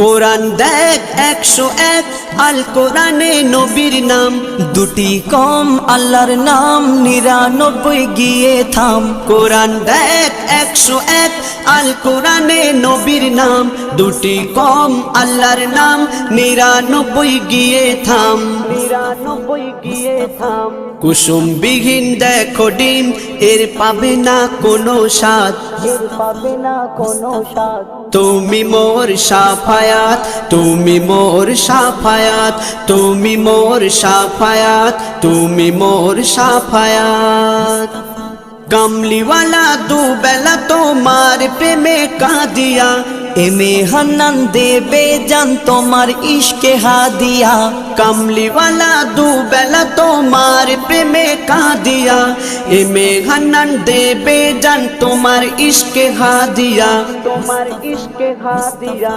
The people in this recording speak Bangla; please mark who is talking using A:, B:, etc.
A: কোরআন দেখ 101 আল কোরআনে নবীর নাম,
B: দুটি কম আল্লাহর নাম 99 গিয়ে থাম।
A: কোরআন দেখ 101 আল কোরআনে নবীর নাম, দুটি কম আল্লাহর নাম 99 গিয়ে থাম। 99 গিয়ে থাম। কুসুম বিহীন দেখো ডিম, এর পাবে না কোনো স্বাদ,
B: এর পাবে না কোনো স্বাদ।
A: তুমি মোর শাফায়াত, তুমি মোর শাফায়াত, তুমি মোর শাফায়াত, তুমি মোর শাফায়াত। কামলিওয়ালা দুবেলা তোমার প্রেমে কাঁদিয়া,
B: এমে হান্নান দেবে জান তোমার ইশকে হাদিয়া।
A: কামলিওয়ালা দুবেলা তোমার প্রেমে কাঁদিয়া, এমে হান্নান দেবে জান তোমার ইশকে হাদিয়া, তোমার ইশকে হাদিয়া।